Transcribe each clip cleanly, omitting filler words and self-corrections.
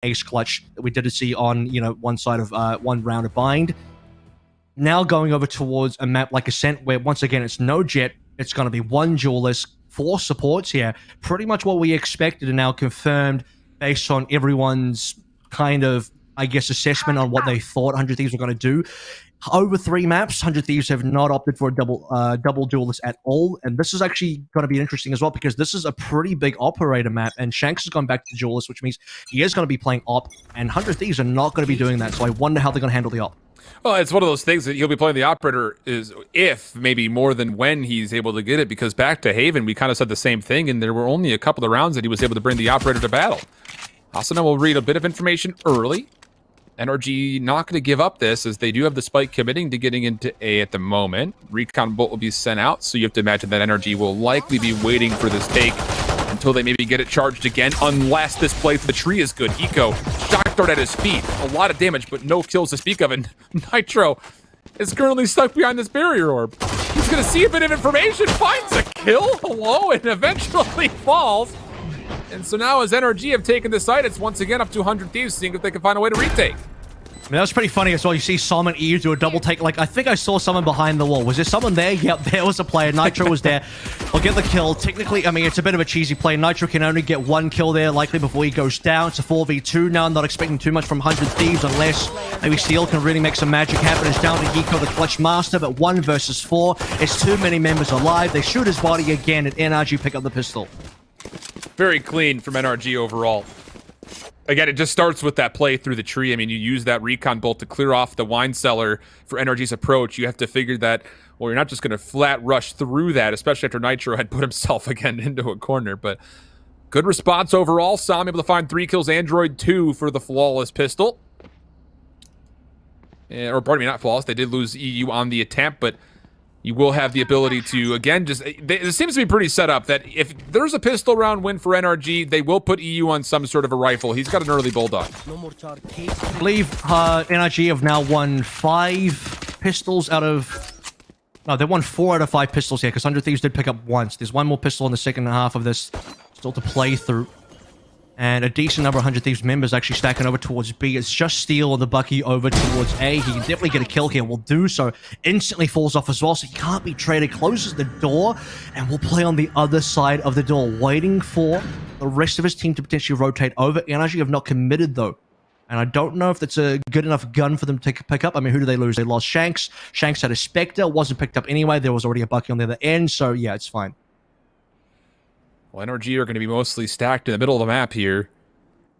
ace clutch that we did see on, one side of one round of bind. Now going over towards a map like Ascent, where once again it's no jet, it's going to be one duelist, 4 supports here. Pretty much what we expected and now confirmed based on everyone's kind of, I guess, assessment on what they thought 100 Thieves were going to do. Over 3 maps, 100 Thieves have not opted for a double duelist at all, and this is actually going to be interesting as well because this is a pretty big operator map, and Shanks has gone back to duelist, which means he is going to be playing op, and 100 Thieves are not going to be doing that, so I wonder how they're going to handle the op. Well, it's one of those things that he'll be playing the operator is if, maybe more than when he's able to get it, because back to Haven, we kind of said the same thing, and there were only a couple of rounds that he was able to bring the operator to battle. Also, now we'll read a bit of information early. NRG not going to give up this, as they do have the spike committing to getting into A at the moment. Recon bolt will be sent out, so you have to imagine that NRG will likely be waiting for this take until they maybe get it charged again, unless this play for the tree is good. Eco, shock dart at his feet. A lot of damage, but no kills to speak of, and Nitro is currently stuck behind this barrier orb. He's going to see a bit of information, finds a kill, hello, and eventually falls. And so now as NRG have taken this site, it's once again up to 100 Thieves, seeing if they can find a way to retake. I mean, that was pretty funny as well. You see Som and EU do a double take. Like, I think I saw someone behind the wall. Was there someone there? Yep, there was a player. Nitro was there. I'll get the kill. Technically, I mean, it's a bit of a cheesy play. Nitro can only get 1 kill there, likely before he goes down. It's a 4v2 now. I'm not expecting too much from 100 Thieves unless maybe Steel can really make some magic happen. It's down to Eco, the clutch master, but 1 versus 4. It's too many members alive. They shoot his body again, and NRG pick up the pistol. Very clean from NRG overall. Again, it just starts with that play through the tree. I mean, you use that recon bolt to clear off the wine cellar for NRG's approach. You have to figure that, well, you're not just going to flat rush through that, especially after Nitro had put himself again into a corner. But good response overall. Sam able to find 3 kills, Android 2 for the flawless pistol. Or pardon me, not flawless. They did lose EU on the attempt, but you will have the ability to, again, just... It seems to be pretty set up that if there's a pistol round win for NRG, they will put EU on some sort of a rifle. He's got an early bulldog. I believe NRG have now won 5 pistols out of... No, they won 4 out of 5 pistols here, because 100 Thieves did pick up once. There's 1 more pistol in the second half of this still to play through. And a decent number of 100 Thieves members actually stacking over towards B. It's just Steel and the Bucky over towards A. He can definitely get a kill here. Will do so. Instantly falls off as well, so he can't be traded. Closes the door, and will play on the other side of the door, waiting for the rest of his team to potentially rotate over. NRG have not committed, though. And I don't know if that's a good enough gun for them to pick up. I mean, who do they lose? They lost Shanks. Shanks had a Spectre. Wasn't picked up anyway. There was already a Bucky on the other end, so yeah, it's fine. Well, NRG are going to be mostly stacked in the middle of the map here.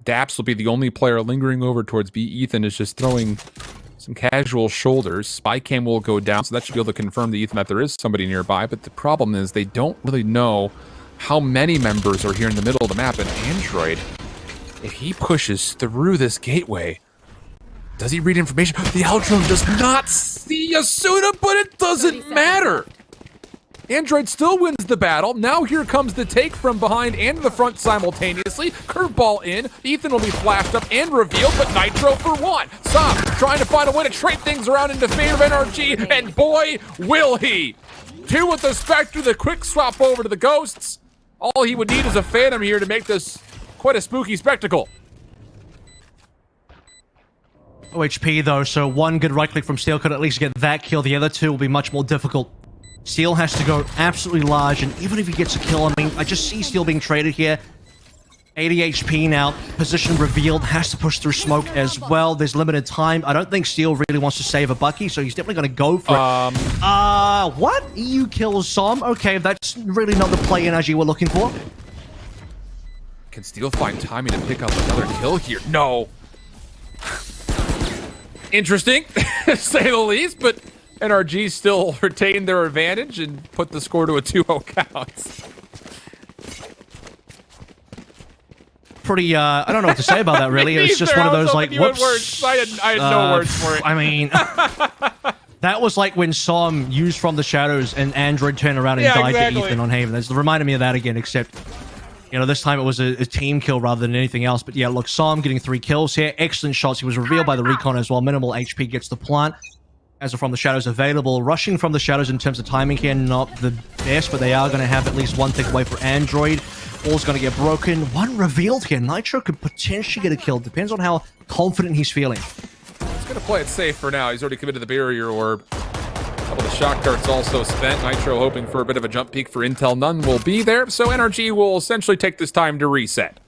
Daps will be the only player lingering over towards B. Ethan is just throwing some casual shoulders. Spy cam will go down, so that should be able to confirm to Ethan that there is somebody nearby. But the problem is they don't really know how many members are here in the middle of the map. And Android, if he pushes through this gateway, does he read information? The Aldrone does not see Asuna, but it doesn't matter. Android still wins the battle. Now here comes the take from behind and the front simultaneously. Curveball in. Ethan will be flashed up and revealed, but Nitro for 1. Sam trying to find a way to trade things around into favor of NRG, and boy, will he. 2 with the Spectre, the quick swap over to the Ghosts. All he would need is a Phantom here to make this quite a spooky spectacle. OHP though, so 1 good right click from Steel could at least get that kill. The other 2 will be much more difficult. Steel has to go absolutely large, and even if he gets a kill, I mean, I just see Steel being traded here. 80 HP now, position revealed, has to push through smoke as well. There's limited time. I don't think Steel really wants to save a Bucky, so he's definitely going to go for it. What? EU kills Som? Okay, that's really not the play NRG we're looking for. Can Steel find timing to pick up another kill here? No. Interesting, to say the least, but NRG still retained their advantage and put the score to a 2-0 count. Pretty, I don't know what to say about that, really. It's just one of those, like, whoops. I had no words for it. I mean, that was like when Som used From the Shadows and Android turned around and died to Ethan on Haven. That's reminded me of that again, except, you know, this time it was a team kill rather than anything else. But yeah, look, Som getting 3 kills here. Excellent shots. He was revealed by the recon as well. Minimal HP gets the plant. As a From the Shadows available. Rushing From the Shadows in terms of timing here, not the best, but they are going to have at least 1 takeaway for Android. Wall's going to get broken. One revealed here. Nitro could potentially get a kill. Depends on how confident he's feeling. He's going to play it safe for now. He's already committed the barrier orb. A couple of shock darts also spent. Nitro hoping for a bit of a jump peek for intel. None will be there, so NRG will essentially take this time to reset.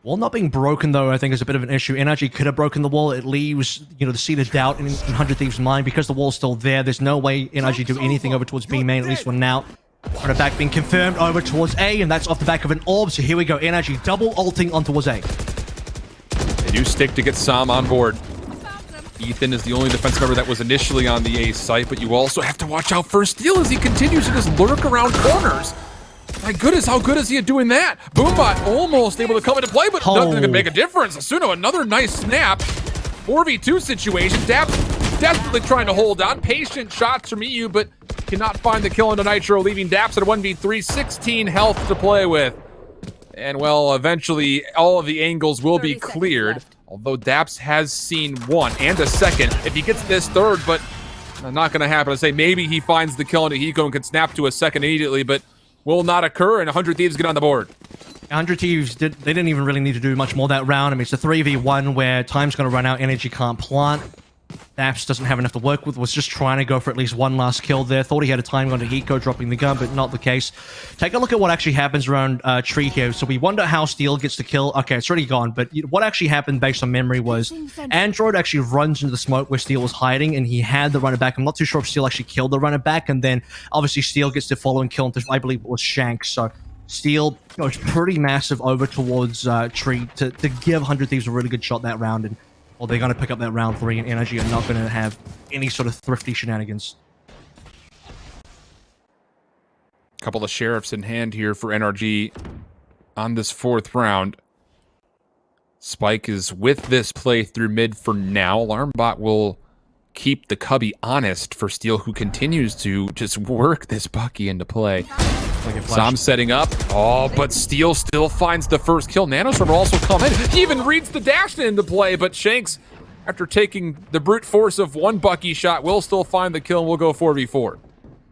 Wall not being broken, though, I think is a bit of an issue. NRG could have broken the wall. It leaves, the seed of doubt in 100 Thieves' mind. Because the wall's still there, there's no way NRG do anything over towards B main, at least for now. Runner back being confirmed over towards A, and that's off the back of an orb. So here we go. NRG double ulting on towards A. They do stick to get Sam on board. Ethan is the only defense member that was initially on the A site, but you also have to watch out for Steel as he continues to just lurk around corners. My goodness, how good is he at doing that? Boombot almost able to come into play, but nothing can make a difference. Asuno, another nice snap. 4v2 situation. Daps desperately trying to hold on. Patient shots from EU, but cannot find the kill into Nitro, leaving Daps at a 1v3. 16 health to play with. And, well, eventually all of the angles will be cleared. Although Daps has seen one and a second. If he gets this third, but not going to happen. I say maybe he finds the kill into Hiko and can snap to a second immediately, but will not occur, and 100 Thieves get on the board. 100 Thieves, they didn't even really need to do much more that round. I mean, it's a 3v1 where time's going to run out, energy can't plant. Daps doesn't have enough to work with, was just trying to go for at least one last kill there. Thought he had a time onto Hiko dropping the gun, but not the case. Take a look at what actually happens around Tree here. So we wonder how Steel gets the kill. Okay, it's already gone, but what actually happened based on memory was Android actually runs into the smoke where Steel was hiding, and he had the runner back. I'm not too sure if Steel actually killed the runner back, and then obviously Steel gets the following kill into, I believe it was Shanks. So Steel goes pretty massive over towards Tree to give 100 Thieves a really good shot that round, and well, they're going to pick up that round 3, and NRG are not going to have any sort of thrifty shenanigans. Couple of sheriffs in hand here for NRG on this 4th round. Spike is with this play through mid for now. Alarmbot will keep the cubby honest for Steel, who continues to just work this Bucky into play. Sam setting up. Oh, but Steel still finds the first kill. Nanostorm will also come in. He even reads the dash into play, but Shanks, after taking the brute force of one Bucky shot, will still find the kill and will go 4v4.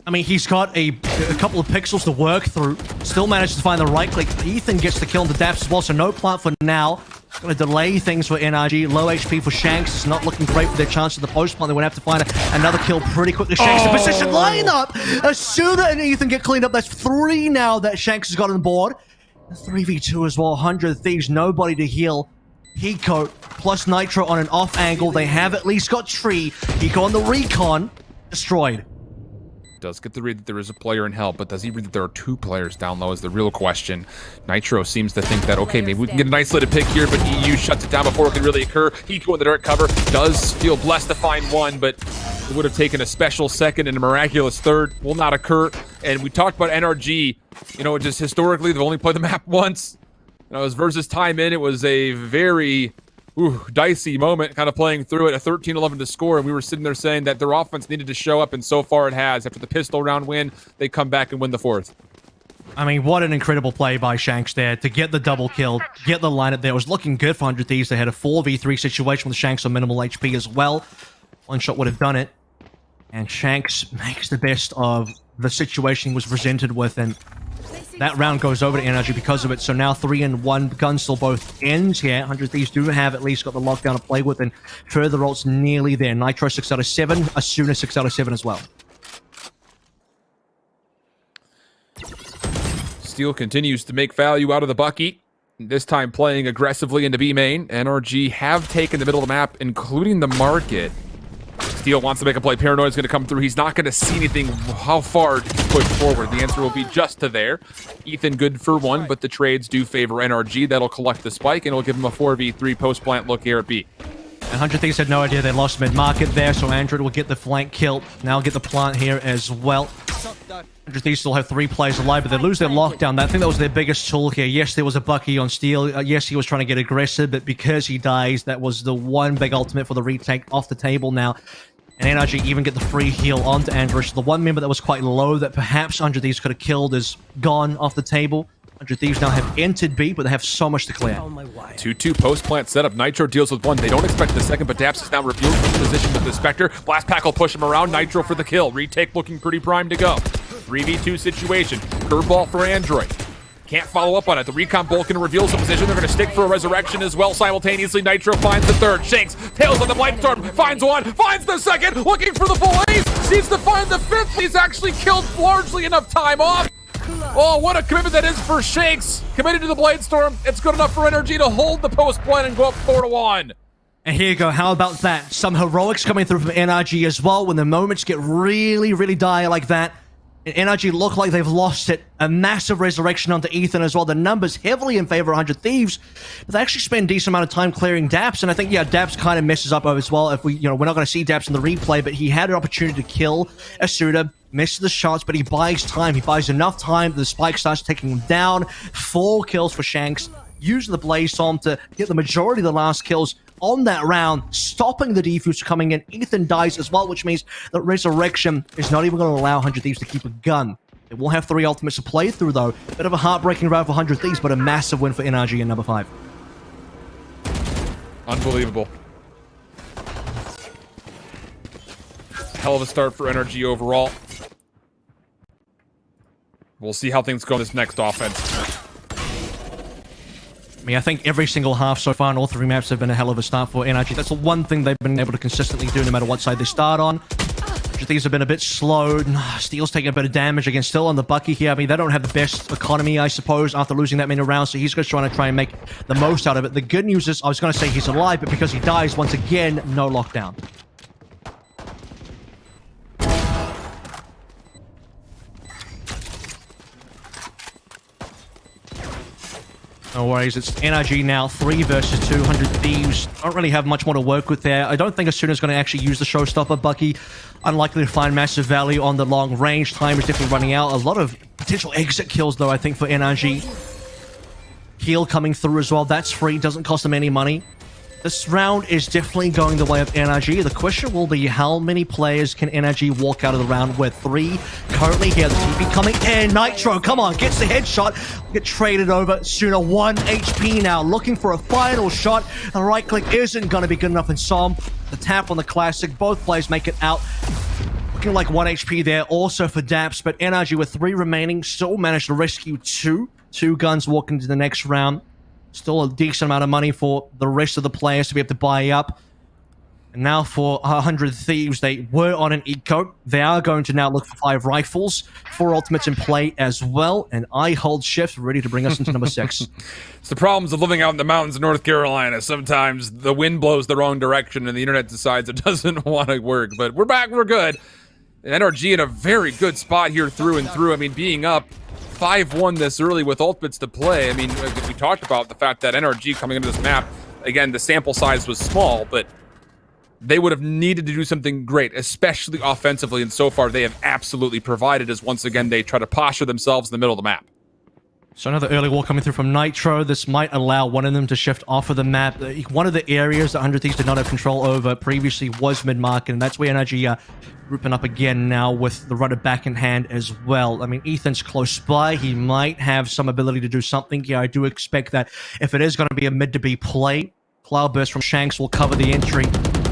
I mean, he's got a couple of pixels to work through. Still manages to find the right click. Ethan gets the kill into Daps as well, so no plant for now. Going to delay things for NRG. Low HP for Shanks. It's not looking great for their chance at the post plant. They would have to find another kill pretty quickly. Shanks in position, lineup. Asuna and Ethan get cleaned up. That's 3 now that Shanks has got on board. 3v2 as well. 100 Thieves, nobody to heal. Hiko plus Nitro on an off angle. They have at least got Tree. Hiko on the recon. Destroyed. Does get the read that there is a player in help, but does he read that there are 2 players down low is the real question. Nitro seems to think that, okay, maybe we can get an isolated pick here, but EU shuts it down before it can really occur. Hiko in the direct cover does feel blessed to find one, but it would have taken a special second and a miraculous third. Will not occur. And we talked about NRG, just historically, they've only played the map once. It was versus time in. It was a very dicey moment, kind of playing through it, a 13-11 to score, and we were sitting there saying that their offense needed to show up, and so far it has. After the pistol round win, they come back and win the 4th. I mean, what an incredible play by Shanks there to get the double kill, get the lineup there. It was looking good for 100 Thieves. They had a 4v3 situation with Shanks on minimal HP as well. One shot would have done it. And Shanks makes the best of the situation he was presented with, and that round goes over to NRG because of it. So now 3-1. Guns still both ends here. 100 Thieves do have at least got the lockdown to play with, and further ults nearly there. Nitro 6 out of 7. Asuna 6 out of 7 as well. Steel continues to make value out of the Bucky. This time playing aggressively into B main. NRG have taken the middle of the map, including the market. Steel wants to make a play. Paranoid's going to come through. He's not going to see anything. How far to push forward? The answer will be just to there. Ethan good for 1, but the trades do favor NRG. That'll collect the spike, and it'll give him a 4v3 post-plant look here at B. And 100 Thieves had no idea they lost mid-market there, so Android will get the flank kill. Now get the plant here as well. 100 Thieves still have 3 players alive, but they lose their lockdown. I think that was their biggest tool here. Yes, there was a Bucky on Steel. Yes, he was trying to get aggressive, but because he dies, that was the one big ultimate for the retake off the table now. And NRG even get the free heal onto Android. So the one member that was quite low that perhaps 100 Thieves could have killed is gone off the table. 100 Thieves now have entered B, but they have so much to clear. 2-2 post-plant setup. Nitro deals with 1. They don't expect the second, but Daps is now revealed from position with the Spectre. Blast Pack will push him around. Nitro for the kill. Retake looking pretty primed to go. 3v2 situation. Curveball for Android. Can't follow up on it. The recon bolt can reveal some position. They're going to stick for a resurrection as well. Simultaneously, Nitro finds the third. Shanks tails on the Blightstorm. Finds one. Finds the second. Looking for the full ace. Needs to find the fifth. He's actually killed largely enough time off. Oh, what a commitment that is for Shanks. Committed to the Blightstorm. It's good enough for NRG to hold the post point and go up 4-1. And here you go. How about that? Some heroics coming through from NRG as well. When the moments get really, really dire like that, and NRG look like they've lost it. A massive resurrection onto Ethan as well. The numbers heavily in favor of 100 Thieves, but they actually spend a decent amount of time clearing Daps, and I think, yeah, Daps kind of messes up as well. If we're not going to see Daps in the replay, but he had an opportunity to kill Asuda, misses the shots, but he buys time. He buys enough time that the spike starts taking him down. 4 kills for Shanks, using the Blaze Storm to get the majority of the last kills on that round, stopping the defuse coming in. Ethan dies as well, which means that Resurrection is not even going to allow 100 Thieves to keep a gun. They will have 3 ultimates to play through, though. Bit of a heartbreaking round for 100 Thieves, but a massive win for NRG in number 5. Unbelievable. Hell of a start for NRG overall. We'll see how things go in this next offense. I mean, I think every single half so far on all 3 maps have been a hell of a start for NRG. That's the one thing they've been able to consistently do no matter what side they start on. Things have been a bit slowed. Steel's taking a bit of damage again, still on the Bucky here. I mean, they don't have the best economy, I suppose, after losing that many rounds, so he's just trying to try and make the most out of it. The good news is, I was going to say he's alive, but because he dies, once again, no lockdown. No worries, it's NRG now, 3 versus 200 Thieves. Don't really have much more to work with there. I don't think Asuna's going to actually use the showstopper. Bucky, unlikely to find massive value on the long range. Time is definitely running out. A lot of potential exit kills, though, I think, for NRG. Heal coming through as well. That's free, doesn't cost them any money. This round is definitely going the way of NRG. The question will be, how many players can NRG walk out of the round with? 3 currently here. The TP coming in. Nitro, come on, gets the headshot. Get traded over. Sooner 1 HP now. Looking for a final shot. The right click isn't going to be good enough in Som. The tap on the classic. Both players make it out. Looking like 1 HP there also for Daps, but NRG with 3 remaining still managed to rescue 2. 2 guns walking into the next round. Still a decent amount of money for the rest of the players to be able to buy up. And now for 100 Thieves, they were on an eco. They are going to now look for 5 rifles, 4 ultimates in play as well. And I hold shift, ready to bring us into number 6. It's the problems of living out in the mountains of North Carolina. Sometimes the wind blows the wrong direction and the internet decides it doesn't want to work. But we're back, we're good. NRG in a very good spot here through and through. I mean, being up 5-1 this early with ultimates to play. I mean, we talked about the fact that NRG coming into this map, again, the sample size was small, but they would have needed to do something great, especially offensively, and so far they have absolutely provided as once again they try to posture themselves in the middle of the map. So another early wall coming through from Nitro. This might allow one of them to shift off of the map. One of the areas that 100 Thieves did not have control over previously was mid-market, and that's where NRG grouping up again now with the rudder back in hand as well. I mean, Ethan's close by. He might have some ability to do something here. I do expect that if it is going to be a mid-to-B play, Cloudburst from Shanks will cover the entry,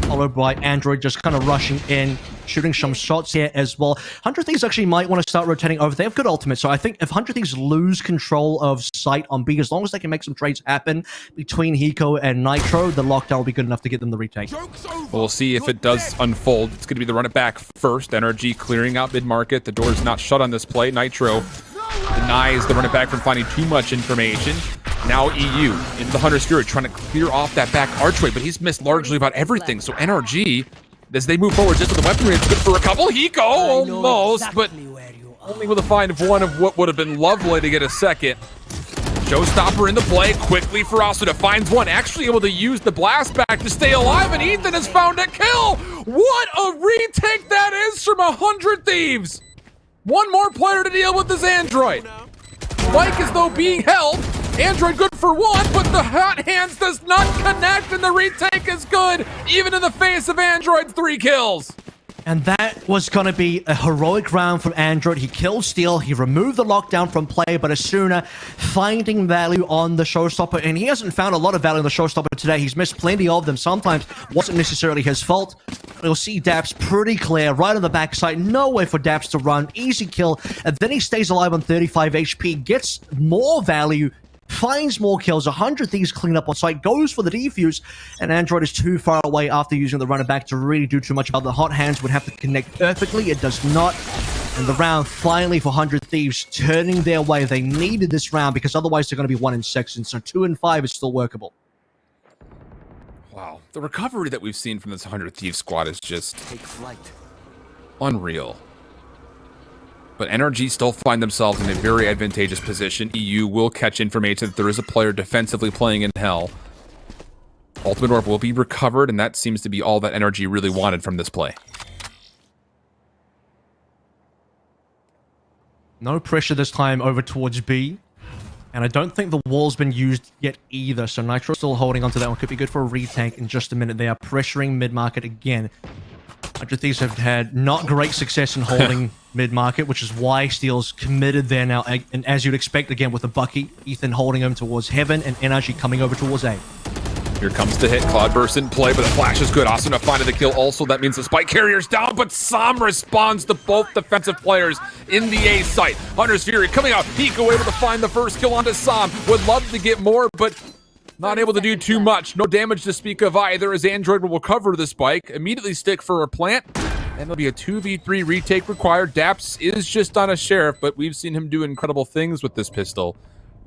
followed by Android just kind of rushing in, shooting some shots here as well. 100 Thieves actually might want to start rotating over. They have good ultimates, so I think if 100 Thieves lose control of sight on B, as long as they can make some trades happen between Hiko and Nitro, the lockdown will be good enough to get them the retake. We'll see if it does unfold. It's going to be the run it back first. NRG clearing out mid-market. The door's not shut on this play. Nitro denies the run it back from finding too much information. Now EU into the Hunter Spirit trying to clear off that back archway, but he's missed largely about everything. So NRG, as they move forward just with the weaponry, it's good for a couple. Hiko almost, but only with a find of 1 of what would have been lovely to get a second. Showstopper in the play quickly for Asuda, finds 1, actually able to use the blast back to stay alive, and Ethan has found a kill. What a retake that is from 100 Thieves. 1 more player to deal with this Android. Mike as though being held. Android good for 1, but the hot hands does not connect, and the retake is good, even in the face of Android's 3 kills. And that was going to be a heroic round from Android. He killed Steel, he removed the lockdown from play, but Asuna finding value on the showstopper, and he hasn't found a lot of value on the showstopper today. He's missed plenty of them. Sometimes wasn't necessarily his fault. You'll see Daps pretty clear, right on the backside, nowhere for Daps to run, easy kill, and then he stays alive on 35 HP, gets more value, finds more kills, 100 Thieves clean up on site, goes for the defuse, and Android is too far away after using the runner back to really do too much about the hot hands. Would have to connect perfectly, it does not. And the round finally for 100 Thieves turning their way. They needed this round because otherwise they're going to be 1 in 6, and so 2 and 5 is still workable. Wow, the recovery that we've seen from this 100 Thieves squad is just unreal. But NRG still find themselves in a very advantageous position. EU will catch information that there is a player defensively playing in hell. Ultimate Orb will be recovered, and that seems to be all that NRG really wanted from this play. No pressure this time over towards B. And I don't think the wall's been used yet either, so Nitro still holding onto that one. Could be good for a retank in just a minute. They are pressuring mid-market again. 100 Thieves have had not great success in holding mid-market, which is why Steel's committed there now. And as you'd expect, again, with the Bucky, Ethan holding him towards Heaven, and NRG coming over towards A. Here comes the hit. Cloudburst in play, but the flash is good. Awesome enough finding the kill. Also, that means the spike carrier's down, but Sam responds to both defensive players in the A site. Hunter's Fury coming out. Hiko able to find the first kill onto Sam. Would love to get more, but not able to do too much. No damage to speak of either, as Android will recover the spike, immediately stick for a plant, and there'll be a 2v3 retake required. Daps is just on a sheriff, but we've seen him do incredible things with this pistol,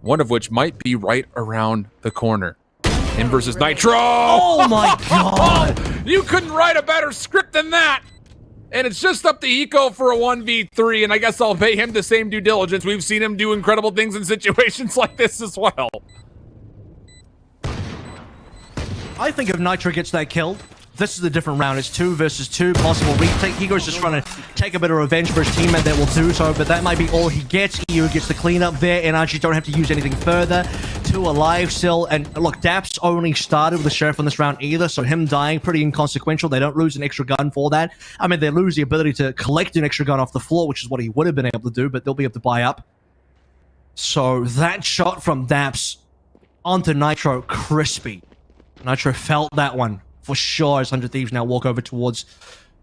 one of which might be right around the corner. Him versus Nitro! Oh my god! You couldn't write a better script than that! And it's just up to Hiko for a 1v3, and I guess I'll pay him the same due diligence. We've seen him do incredible things in situations like this as well. I think if Nitro gets that kill, this is a different round. It's 2 versus 2, possible retake. Hiko's just trying to take a bit of revenge for his teammate that will do so, but that might be all he gets. EU gets the cleanup there, and NRG don't have to use anything further. 2 alive still, and look, Daps only started with the Sheriff on this round either, so him dying, pretty inconsequential. They don't lose an extra gun for that. I mean, they lose the ability to collect an extra gun off the floor, which is what he would have been able to do, but they'll be able to buy up. So that shot from Daps onto Nitro, crispy. Nitro felt that one for sure, as 100 Thieves now walk over towards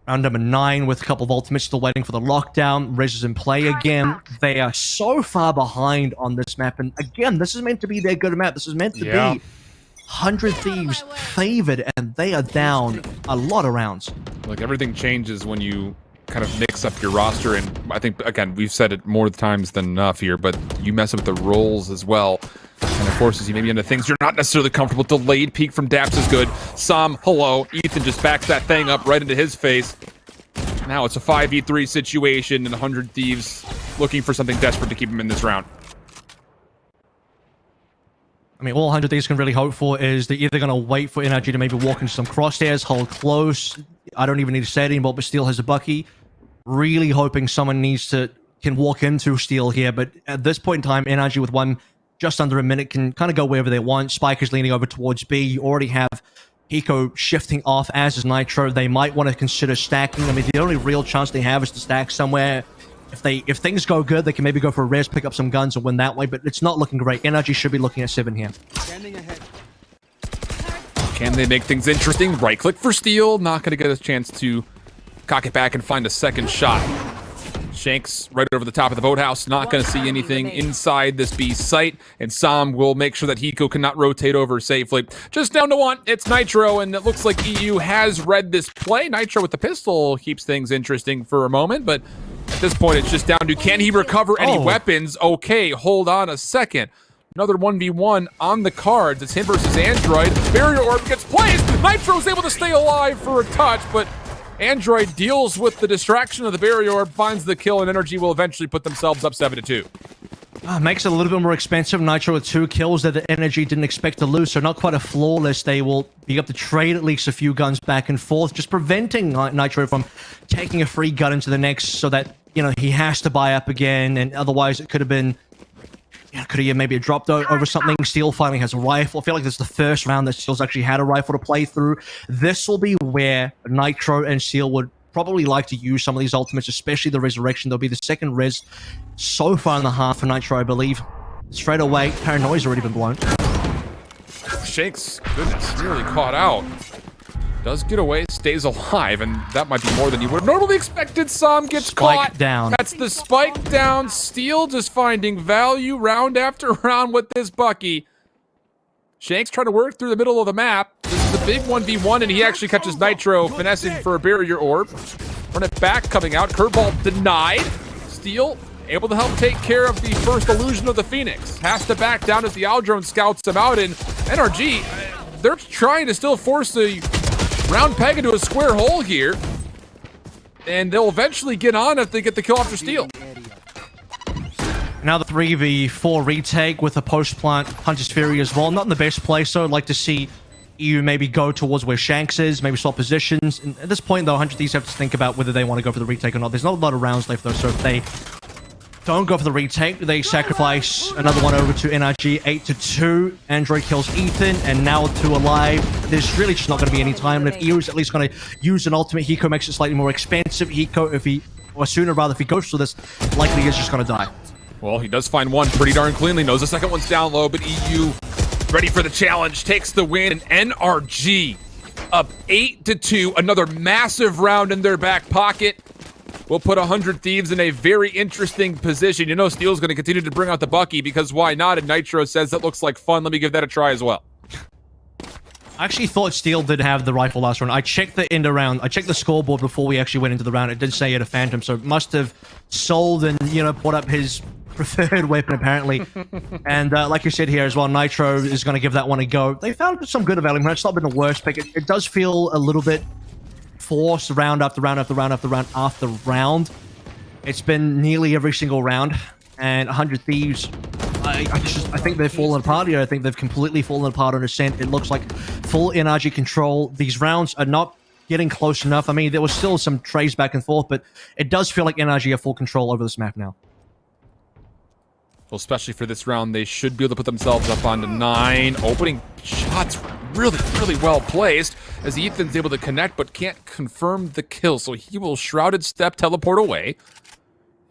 round number 9 with a couple of ultimates still waiting for the lockdown. Rez is in play again. They are so far behind on this map, and again, this is meant to be their good map. This is meant to be 100 Thieves favored, and they are down a lot of rounds. Like, everything changes when you kind of mix up your roster, and I think, again, we've said it more times than enough here, but you mess up the roles as well, and it forces you maybe into things you're not necessarily comfortable. Delayed peek from Daps is good. Sam, hello. Ethan just backs that thing up right into his face. Now it's a 5v3 situation, and 100 Thieves looking for something desperate to keep him in this round. I mean, all 100 Thieves can really hope for is they're either going to wait for NRG to maybe walk into some crosshairs, hold close. I don't even need to say it anymore, but Steel has a Bucky. Really hoping someone can walk into Steel here, but at this point in time, NRG with one just under a minute can kind of go wherever they want. Spike is leaning over towards B. You already have Hiko shifting off, as is Nitro. They might want to consider stacking. I mean, the only real chance they have is to stack somewhere. If things go good, they can maybe go for a res, pick up some guns, and win that way, but it's not looking great. NRG should be looking at 7 here. Standing ahead. Can they make things interesting? Right click for Steel. Not going to get a chance to cock it back and find a second shot. Shanks right over the top of the boathouse. Not going to see anything inside this B site. And Sam will make sure that Hiko cannot rotate over safely. Just down to 1. It's Nitro, and it looks like EU has read this play. Nitro with the pistol keeps things interesting for a moment, but at this point, it's just down to, can he recover any weapons? Okay, hold on a second. Another 1v1 on the cards. It's him versus Android. Barrier Orb gets placed. Nitro's able to stay alive for a touch, but Android deals with the distraction of the Barrier Orb, finds the kill, and NRG will eventually put themselves up 7-2. Makes it a little bit more expensive. Nitro with 2 kills that the NRG didn't expect to lose, so not quite a flawless. They will be able to trade at least a few guns back and forth, just preventing Nitro from taking a free gun into the next, so that, you know, he has to buy up again, and otherwise it could have been, could have maybe dropped over something. Steel finally has a rifle. I feel like this is the first round that Steel's actually had a rifle to play through. This will be where Nitro and Steel would probably like to use some of these ultimates, especially the Resurrection. There'll be the second res so far in the half for Nitro, I believe. Straight away, Paranoia's already been blown. Shanks, goodness, nearly caught out. Does get away, stays alive, and that might be more than you would have normally expected. Sam gets Spike caught. down. That's the spike down. Steel just finding value round after round with this Bucky. Shanks trying to work through the middle of the map. This is a big 1v1, and he actually catches Nitro finessing for a barrier orb. Run it back, coming out. Curveball denied. Steel able to help take care of the first illusion of the Phoenix. Has to back down as the Aldrone scouts him out, and NRG, they're trying to still force the round peg into a square hole here. And they'll eventually get on if they get the kill after Steel. Now the 3v4 retake with a post-plant Hunter's Fury as well. Not in the best place, so I'd like to see EU maybe go towards where Shanks is, maybe swap positions. And at this point, though, 100 Thieves have to think about whether they want to go for the retake or not. There's not a lot of rounds left, though, so if they don't go for the retake, they sacrifice another one over to NRG, 8-2. Android kills Ethan, and now 2 alive. There's really just not going to be any time. And if EU is at least going to use an ultimate, Hiko makes it slightly more expensive. Hiko, if he goes for this, likely he's just going to die. Well, he does find one pretty darn cleanly. Knows the second one's down low, but EU ready for the challenge, takes the win, and NRG up 8-2. Another massive round in their back pocket. We'll put 100 Thieves in a very interesting position. You know Steel's going to continue to bring out the Bucky because why not? And Nitro says that looks like fun. Let me give that a try as well. I actually thought Steel did have the rifle last round. I checked the end round. I checked the scoreboard before we actually went into the round. It did say he had a Phantom, so it must have sold and, you know, put up his preferred weapon, apparently. And like you said here as well, Nitro is going to give that one a go. They found some good value. It's not been the worst pick. It does feel a little bit forced round after round after round after round after round. It's been nearly every single round. And 100 Thieves, I think they've fallen apart here. I think they've completely fallen apart on Ascent. It looks like full NRG control. These rounds are not getting close enough. I mean, there was still some trays back and forth, but it does feel like NRG have full control over this map now. Well, especially for this round, they should be able to put themselves up onto 9. Opening shots really, really well placed as Ethan's able to connect but can't confirm the kill. So he will Shrouded Step teleport away.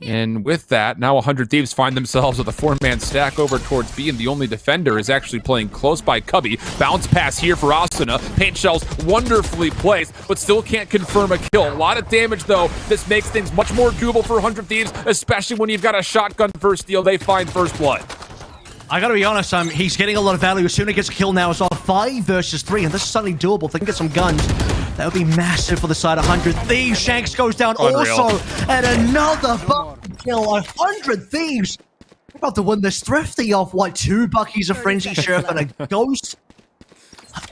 And with that, now 100 Thieves find themselves with a 4-man stack over towards B, and the only defender is actually playing close by Cubby. Bounce pass here for Asuna. Paint shells wonderfully placed, but still can't confirm a kill. A lot of damage, though. This makes things much more doable for 100 Thieves, especially when you've got a shotgun first steal. They find first blood. I gotta be honest, he's getting a lot of value. As soon as he gets a kill now, it's on 5 versus 3, and this is suddenly doable. If they can get some guns, that would be massive for the side of 100 Thieves. Shanks goes down also, and another fucking kill. 100 Thieves. We're about to win this thrifty off, what, 2 Buckies, a Frenzy Sheriff, and a Ghost?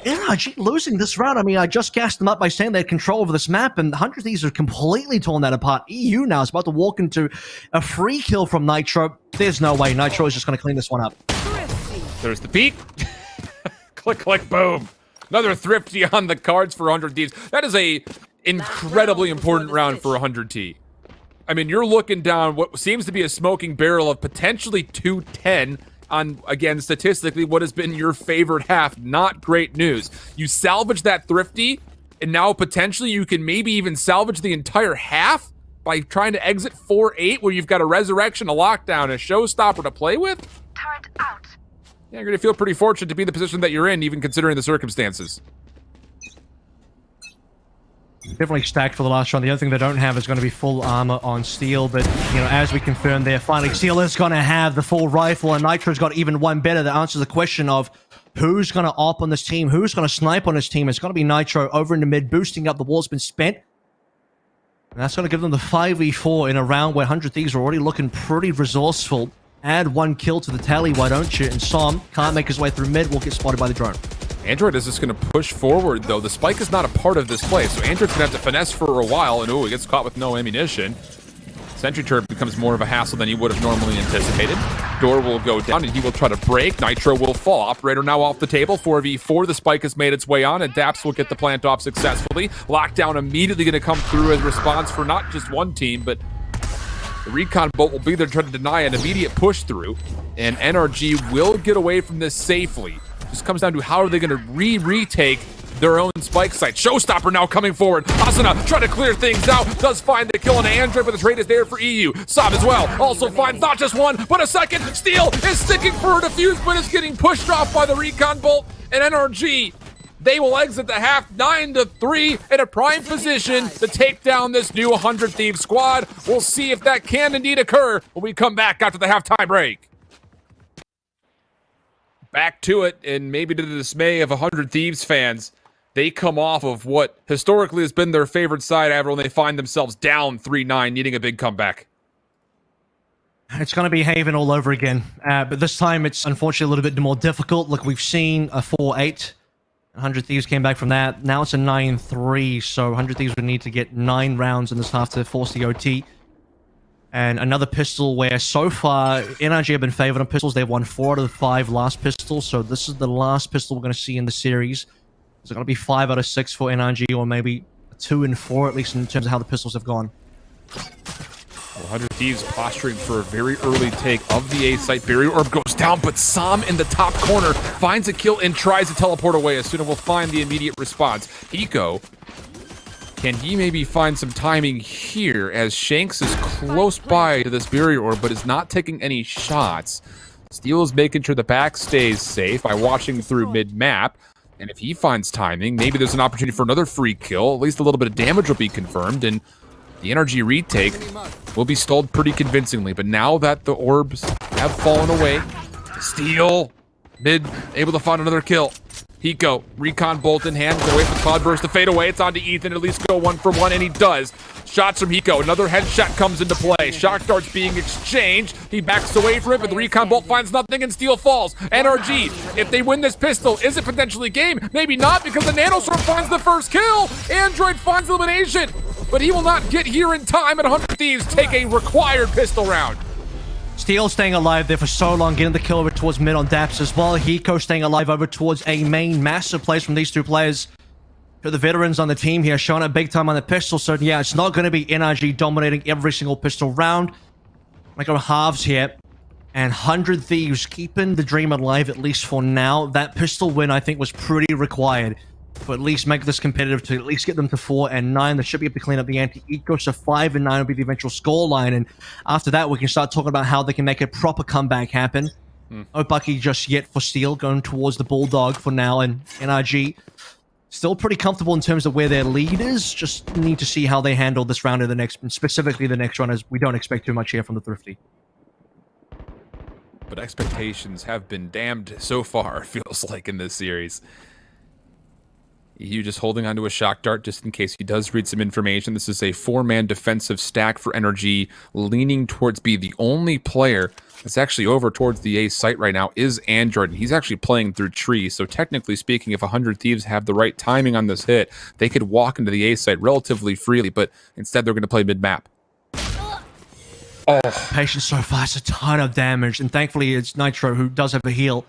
NRG losing this round. I mean, I just gassed them up by saying they had control over this map, and 100 Thieves are completely torn that apart. EU now is about to walk into a free kill from Nitro. There's no way. Nitro is just going to clean this one up. There's the peek. Click, click, boom. Another thrifty on the cards for 100 Thieves. That is a incredibly important round for 100 T. I mean, you're looking down what seems to be a smoking barrel of potentially 210 on, again, statistically, what has been your favorite half. Not great news. You salvage that thrifty, and now potentially you can maybe even salvage the entire half by trying to exit 4-8, where you've got a resurrection, a lockdown, a showstopper to play with. Turret out. Yeah, you're going to feel pretty fortunate to be in the position that you're in, even considering the circumstances. Definitely stacked for the last round. The other thing they don't have is going to be full armor on Steel, but, you know, as we confirmed there, finally, Steel is going to have the full rifle, and Nitro's got even one better that answers the question of who's going to op on this team, who's going to snipe on this team. It's going to be Nitro over in the mid, boosting up. The wall's been spent. And that's going to give them the 5v4 in a round where 100 Thieves are already looking pretty resourceful. Add 1 kill to the tally, why don't you? And Som can't make his way through mid, will get spotted by the drone. Android is just going to push forward, though. The spike is not a part of this play, so Android's going to have to finesse for a while, and he gets caught with no ammunition. Sentry turret becomes more of a hassle than he would have normally anticipated. Door will go down, and he will try to break. Nitro will fall. Operator now off the table. 4v4. The spike has made its way on, and Daps will get the plant off successfully. Lockdown immediately going to come through as response for not just one team, but the recon bolt will be there to try to deny an immediate push through, and NRG will get away from this safely. Just comes down to how are they going to retake their own spike site. Showstopper now coming forward. Asuna trying to clear things out. Does find the kill on Android, but the trade is there for EU. Sob as well. Also finds not just one, but a second. Steel is sticking for a defuse, but is getting pushed off by the recon bolt. And NRG, They will exit the half 9-3 in a prime position to take down this new 100 Thieves squad. We'll see if that can indeed occur when we come back after the halftime break. Back to it, and maybe to the dismay of 100 Thieves fans, they come off of what historically has been their favorite side ever when they find themselves down 3-9, needing a big comeback. It's going to be Haven all over again, but this time it's unfortunately a little bit more difficult. Look, we've seen a 4-8. 100 Thieves came back from that. Now it's a 9-3, so 100 Thieves would need to get 9 rounds in this half to force the OT. And another pistol where so far NRG have been favored on pistols. They've won 4 out of the 5 last pistols, so this is the last pistol we're going to see in the series. Is it going to be 5 out of 6 for NRG, or maybe 2 and 4 at least in terms of how the pistols have gone? 100 Thieves posturing for a very early take of the A site. Barrier Orb goes down, but Sam in the top corner finds a kill and tries to teleport away. As soon as we'll find the immediate response. Hiko, can he maybe find some timing here as Shanks is close by to this Barrier Orb, but is not taking any shots. Steel is making sure the back stays safe by watching through mid-map. And if he finds timing, maybe there's an opportunity for another free kill. At least a little bit of damage will be confirmed, and the NRG retake will be stalled pretty convincingly. But now that the orbs have fallen away, Steel, mid, able to find another kill. Hiko, recon bolt in hand, away from Cloudburst to fade away. It's on to Ethan, at least go 1 for 1, and he does. Shots from Hiko, another headshot comes into play. Shock darts being exchanged. He backs away from it, but the recon bolt finds nothing and Steel falls. NRG, if they win this pistol, is it potentially game? Maybe not, because the Nanoswarm finds the first kill. Android finds elimination, but he will not get here in time, and 100 Thieves take a required pistol round. Steel staying alive there for so long, getting the kill over towards mid on Daps as well. Hiko staying alive over towards A main. Massive plays from these two players. For the veterans on the team here, showing up big time on the pistol. So yeah, it's not going to be NRG dominating every single pistol round. Like our halves here. And 100 Thieves keeping the dream alive, at least for now. That pistol win, I think, was pretty required to at least make this competitive, to at least get them to 4 and 9. They should be able to clean up the ante. It goes to 5 and 9 will be the eventual scoreline, and after that we can start talking about how they can make a proper comeback happen. No Bucky just yet for Steel, going towards the Bulldog for now, and NRG still pretty comfortable in terms of where their lead is. Just need to see how they handle this round in the next, specifically the next round, as we don't expect too much here from the Thrifty. But expectations have been damned so far, feels like, in this series. EU just holding onto a shock dart just in case he does read some information. This is a 4-man defensive stack for NRG, leaning towards B. The only player that's actually over towards the A site right now is Android, and he's actually playing through trees. So technically speaking, if 100 Thieves have the right timing on this hit, they could walk into the A site relatively freely, but instead they're going to play mid-map. Oh, Patience so far, it's a ton of damage, and thankfully it's Nitro who does have a heal.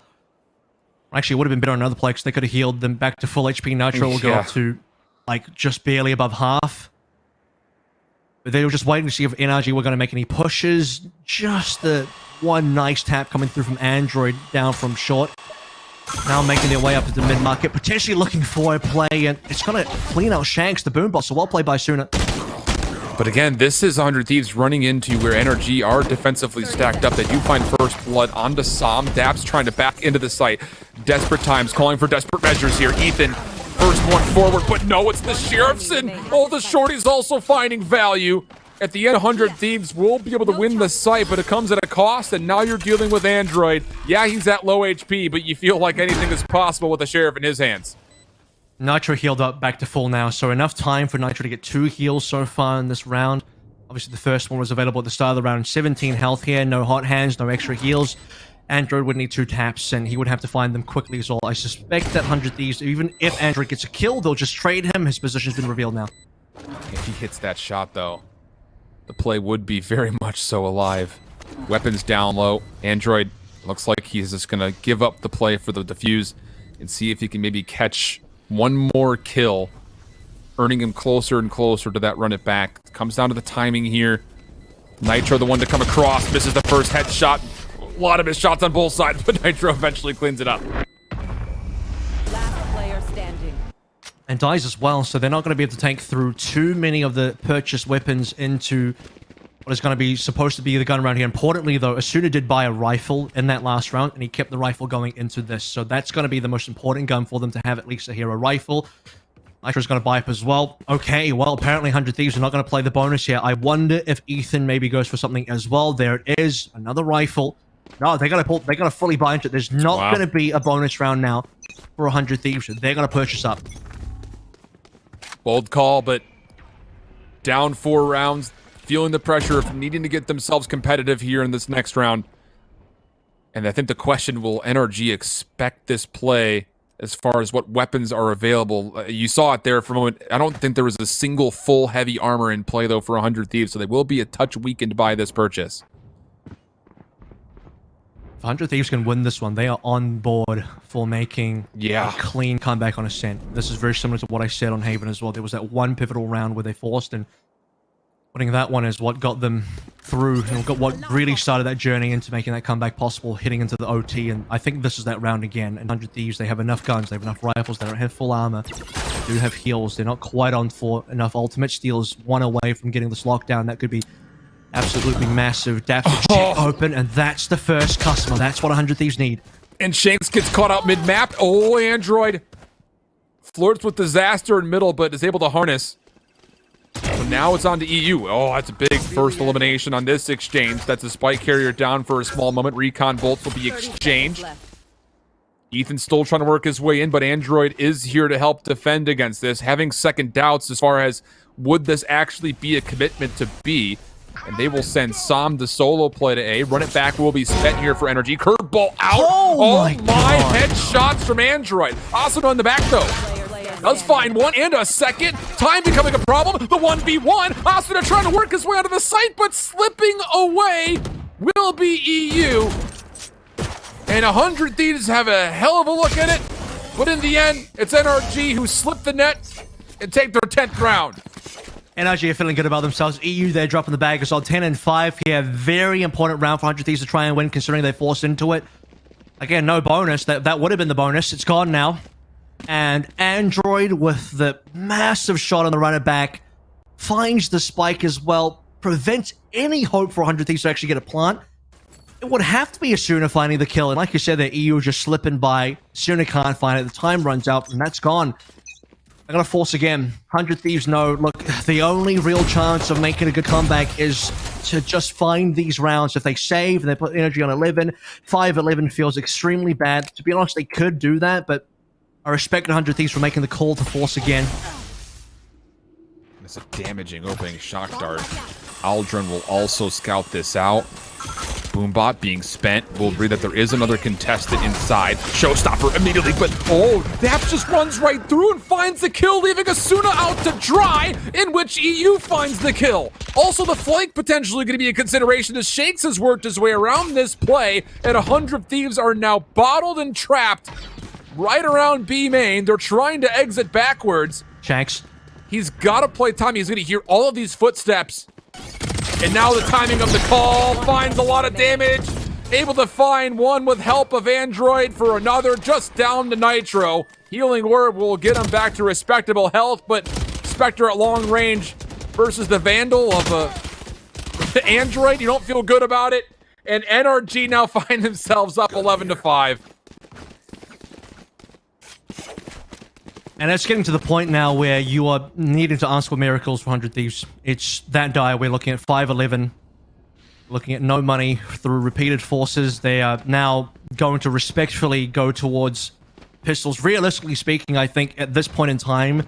Actually, it would have been better on another play because they could have healed them back to full HP. Nitro will go up to, like, just barely above half. But they were just waiting to see if NRG were going to make any pushes. Just the one nice tap coming through from Android down from short. Now making their way up to the mid-market, potentially looking for a play, and it's going to clean out Shanks, the boom boss, so well played by Suna. But again, this is 100 Thieves running into where NRG are defensively stacked up. They do find first blood onto Sam. Daps trying to back into the site. Desperate times, calling for desperate measures here. Ethan, first one forward, but no, it's the Sheriffs, and oh, the Shorty's also finding value. At the end, 100 Thieves will be able to win the site, but it comes at a cost, and now you're dealing with Android. Yeah, he's at low HP, but you feel like anything is possible with the Sheriff in his hands. Nitro healed up back to full now, so enough time for Nitro to get 2 heals so far in this round. Obviously, the first one was available at the start of the round. 17 health here, no hot hands, no extra heals. Android would need 2 taps, and he would have to find them quickly as well. I suspect that 100 Thieves, even if Android gets a kill, they'll just trade him. His position's been revealed now. If he hits that shot, though, the play would be very much so alive. Weapons down low. Android looks like he's just going to give up the play for the defuse and see if he can maybe catch one more kill, earning him closer and closer to that run it back. Comes down to the timing here. Nitro, the one to come across, misses the first headshot. A lot of his shots on both sides, but Nitro eventually cleans it up. Last player standing. And dies as well, so they're not going to be able to take through too many of the purchased weapons into what is going to be supposed to be the gun around here. Importantly, though, Asuna did buy a rifle in that last round, and he kept the rifle going into this. So that's going to be the most important gun for them to have, at least a hero rifle. Nitro's going to buy up as well. Okay, well, apparently 100 Thieves are not going to play the bonus here. I wonder if Ethan maybe goes for something as well. There it is, another rifle. No, they're going to fully buy into it. There's not going to be a bonus round now for 100 Thieves. They're going to purchase up. Bold call, but down 4 rounds, feeling the pressure of needing to get themselves competitive here in this next round. And I think the question, will NRG expect this play as far as what weapons are available? You saw it there for a moment. I don't think there was a single full heavy armor in play, though, for 100 Thieves, so they will be a touch weakened by this purchase. If 100 Thieves can win this one, they are on board for making a clean comeback on Ascent. This is very similar to what I said on Haven as well. There was that one pivotal round where they forced, and winning that one is what got them through and what really started that journey into making that comeback possible, hitting into the OT. And I think this is that round again. And 100 Thieves, they have enough guns, they have enough rifles, they don't have full armor, they do have heals. They're not quite on for enough ultimate steals, one away from getting this lockdown. That could be absolutely massive. Daps check open, and that's the first customer. That's what 100 Thieves need. And Shanks gets caught out mid-map. Oh, Android flirts with disaster in middle, but is able to harness. So now it's on to EU. Oh, that's a big first elimination on this exchange. That's a spike carrier down for a small moment. Recon bolts will be exchanged. Ethan's still trying to work his way in, but Android is here to help defend against this, having second doubts as far as would this actually be a commitment to B. And they will send Sam to solo play to A. Run it back will be spent here for NRG. Curveball out. Oh my God. Headshots from Android. Asuna on the back, though. Does find one and a second. Time becoming a problem. The 1v1. Asuna trying to work his way out of the site, but slipping away will be EU. And 100 Thieves have a hell of a look at it. But in the end, it's NRG who slipped the net and take their 10th round. NRG are feeling good about themselves. EU, they're dropping the bag as well. 10 and 5 here. Very important round for 100 Thieves to try and win, considering they forced into it. Again, no bonus. That would have been the bonus. It's gone now. And Android, with the massive shot on the runner back, finds the spike as well. Prevents any hope for 100 Thieves to actually get a plant. It would have to be Asuna finding the kill. And like you said, the EU just slipping by. Asuna can't find it. The time runs out, and that's gone. I'm going to force again. 100 Thieves know, look, the only real chance of making a good comeback is to just find these rounds. If they save and they put energy on 11, 5-11 feels extremely bad. To be honest, they could do that, but I respect 100 Thieves for making the call to force again. It's a damaging opening shock dart. Aldrin will also scout this out. Boombot being spent. We'll read that there is another contestant inside. Showstopper immediately, but Daps just runs right through and finds the kill, leaving Asuna out to dry, in which EU finds the kill. Also, the flank potentially going to be a consideration as Shanks has worked his way around this play, and 100 Thieves are now bottled and trapped right around B main. They're trying to exit backwards. Shanks. He's got to play time. He's going to hear all of these footsteps. And now the timing of the call finds a lot of damage. Able to find one with help of Android for another, just down to Nitro. Healing Word will get him back to respectable health, but Spectre at long range versus the Vandal of the Android, you don't feel good about it. And NRG now find themselves up 11-5. And it's getting to the point now where you are needing to ask for miracles for 100 Thieves. It's that dire. We're looking at 5-11, looking at no money through repeated forces. They are now going to respectfully go towards pistols. Realistically speaking, I think at this point in time,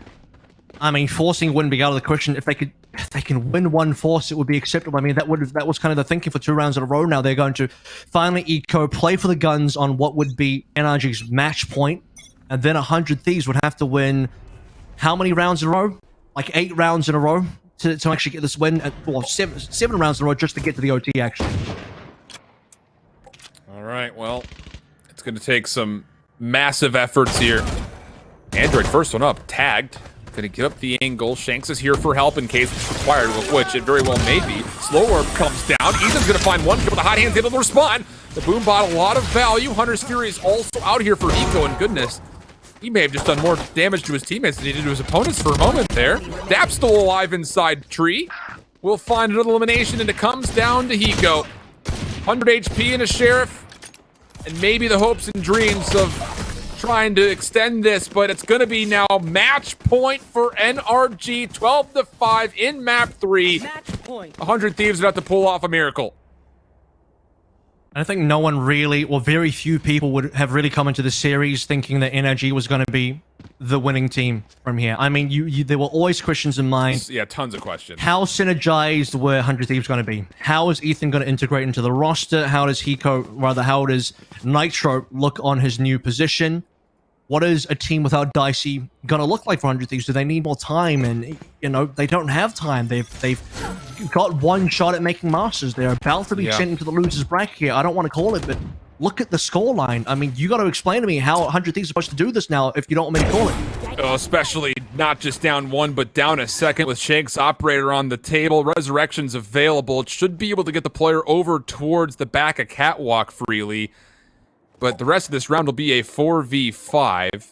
I mean, forcing wouldn't be out of the question. If they can win one force, it would be acceptable. I mean, that was kind of the thinking for 2 rounds in a row now. They're going to finally eco, play for the guns on what would be NRG's match point. And then 100 Thieves would have to win how many rounds in a row? Like 8 rounds in a row to actually get this win. Well, 7 rounds in a row just to get to the OT, actually. All right, well, it's going to take some massive efforts here. Android first one up, tagged. Going to get up the angle. Shanks is here for help in case it's required, with which it very well may be. Slow Orb comes down. Ethan's going to find one kill with the hot hands, able to respond. The Boombot, a lot of value. Hunter's Fury is also out here for Eco, and goodness, he may have just done more damage to his teammates than he did to his opponents for a moment there. Dap's still alive inside tree. will find an elimination, and it comes down to Hiko. 100 HP and a Sheriff, and maybe the hopes and dreams of trying to extend this, but it's going to be now match point for NRG, 12-5 in map 3. Match point. 100 Thieves would have to pull off a miracle. I think no one really, or very few people would have really come into the series thinking that NRG was going to be the winning team from here. I mean, there were always questions in mind. Yeah, tons of questions. How synergized were 100 Thieves going to be? How is Ethan going to integrate into the roster? How does how does Nitro look on his new position? What is a team without Dicey going to look like for 100 Thieves? Do they need more time? And, you know, they don't have time. They've got one shot at making Masters. They're about to be sent into the loser's bracket here. I don't want to call it, but look at the scoreline. I mean, you got to explain to me how 100 Thieves are supposed to do this now if you don't want me to call it. Oh, especially not just down one, but down a second with Shank's operator on the table. Resurrection's available. It should be able to get the player over towards the back of Catwalk freely. But the rest of this round will be a 4v5.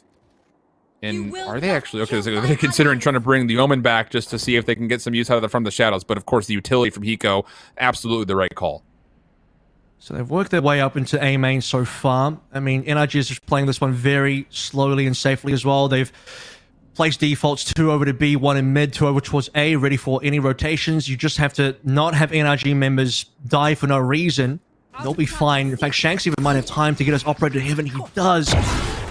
And are they actually... Okay, so they're considering trying to bring the Omen back just to see if they can get some use out of it from the shadows. But of course, the utility from Hiko, absolutely the right call. So they've worked their way up into A main so far. I mean, NRG is just playing this one very slowly and safely as well. They've placed defaults 2 over to B, 1 in mid, 2 over towards A, ready for any rotations. You just have to not have NRG members die for no reason. They'll be fine. In fact, Shanks even might have time to get us operator to heaven. He does.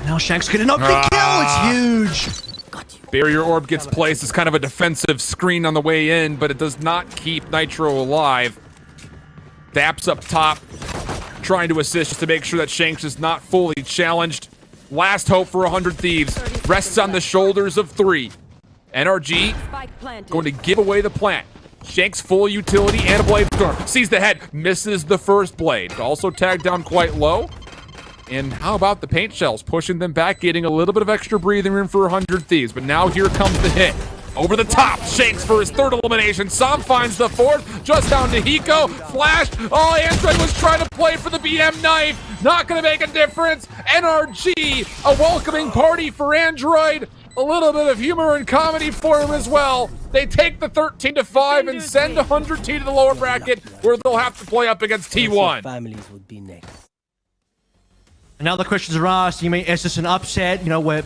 Now Shanks getting an open kill. It's huge. Barrier orb gets placed as kind of a defensive screen on the way in, but it does not keep Nitro alive. Daps up top, trying to assist just to make sure that Shanks is not fully challenged. Last hope for 100 Thieves. Rests on the shoulders of 3. NRG going to give away the plant. Shanks full utility and a blade storm. Sees the head, misses the first blade. Also tagged down quite low. And how about the paint shells? Pushing them back, getting a little bit of extra breathing room for 100 Thieves. But now here comes the hit. Over the top, Shanks for his 3rd elimination. Sam finds the 4th, just down to Hiko. Flash, oh, Android was trying to play for the BM knife. Not gonna make a difference. NRG, a welcoming party for Android. A little bit of humor and comedy for him as well. They take the 13-5 and send 100T to the lower bracket where they'll have to play up against T1. Families would be next. And now the questions are asked. You mean, is this an upset? You know, where